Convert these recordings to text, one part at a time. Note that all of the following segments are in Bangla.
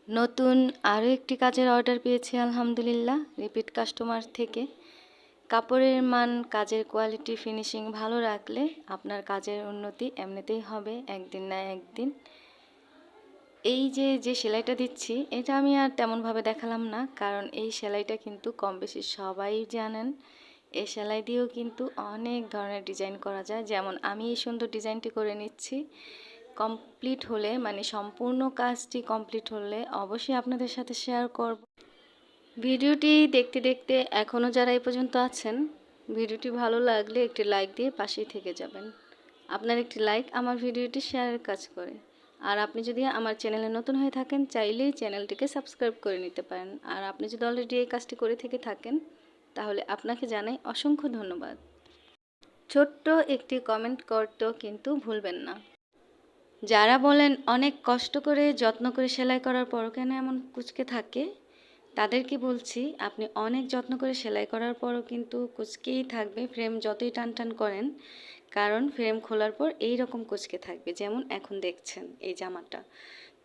নতুন আরও একটি কাজের অর্ডার পেয়েছি আলহামদুলিল্লাহ রিপিট কাস্টমার থেকে। কাপড়ের মান, কাজের কোয়ালিটি, ফিনিশিং ভালো রাখলে আপনার কাজের উন্নতি এমনিতেই হবে একদিন না একদিন। এই যে সেলাইটা দিচ্ছি এটা আমি আর তেমনভাবে দেখালাম না, কারণ এই সেলাইটা কিন্তু কম বেশি সবাই জানেন। এই সেলাই দিয়েও কিন্তু অনেক ধরনের ডিজাইন করা যায়। যেমন আমি এই সুন্দর ডিজাইনটি করে নিচ্ছি, কমপ্লিট হলে মানে সম্পূর্ণ কাজটি কমপ্লিট হলে অবশ্যই আপনাদের সাথে শেয়ার করব। ভিডিওটি দেখতে দেখতে এখনও যারা এই পর্যন্ত আছেন, ভিডিওটি ভালো লাগলে একটি লাইক দিয়ে পাশেই থেকে যাবেন। আপনার একটি লাইক আমার ভিডিওটি শেয়ারের কাজ করে। আর আপনি যদি আমার চ্যানেলে নতুন হয়ে থাকেন চাইলেই চ্যানেলটিকে সাবস্ক্রাইব করে নিতে পারেন। আর আপনি যদি অলরেডি এই কাজটি করে থেকে থাকেন তাহলে আপনাকে জানাই অসংখ্য ধন্যবাদ। ছোট্ট একটি কমেন্ট করতেও কিন্তু ভুলবেন না। যারা বলেন অনেক কষ্ট করে যত্ন করে সেলাই করার পরও কেন এমন কুঁচকে থাকে, তাদেরকে বলছি আপনি অনেক যত্ন করে সেলাই করার পরও কিন্তু কুঁচকেই থাকবে, ফ্রেম যতই টান টান করেন। কারণ ফ্রেম খোলার পর এই রকম কুঁচকে থাকবে, যেমন এখন দেখছেন এই জামাটা।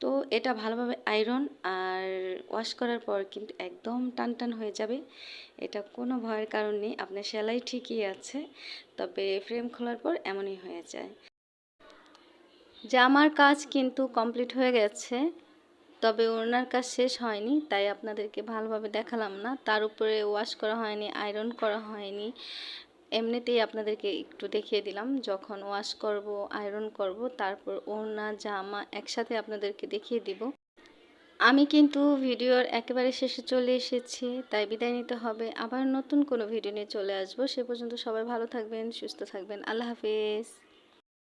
তো এটা ভালোভাবে আয়রন আর ওয়াশ করার পর কিন্তু একদম টান টান হয়ে যাবে। এটা কোনো ভয়ের কারণ নেই, আপনার সেলাই ঠিকই আছে, তবে ফ্রেম খোলার পর এমনই হয়ে যায়। জামার কাজ কিন্তু কমপ্লিট হয়ে গেছে, তবে ওড়নার কাজ শেষ হয়নি, তাই আপনাদেরকে ভালোভাবে দেখালাম না। তার উপরে ওয়াশ করা হয়নি, আয়রন করা হয়নি, এমনিতেই আপনাদেরকে একটু দেখিয়ে দিলাম। যখন ওয়াশ করব, আয়রন করব, তারপর ওড়না জামা একসাথে আপনাদেরকে দেখিয়ে দিব। আমি কিন্তু ভিডিওর একেবারে শেষে চলে এসেছি, তাই বিদায় নিতে হবে। আবার নতুন কোনো ভিডিও নিয়ে চলে আসবো। সে পর্যন্ত সবাই ভালো থাকবেন, সুস্থ থাকবেন। আল্লাহ হাফেজ।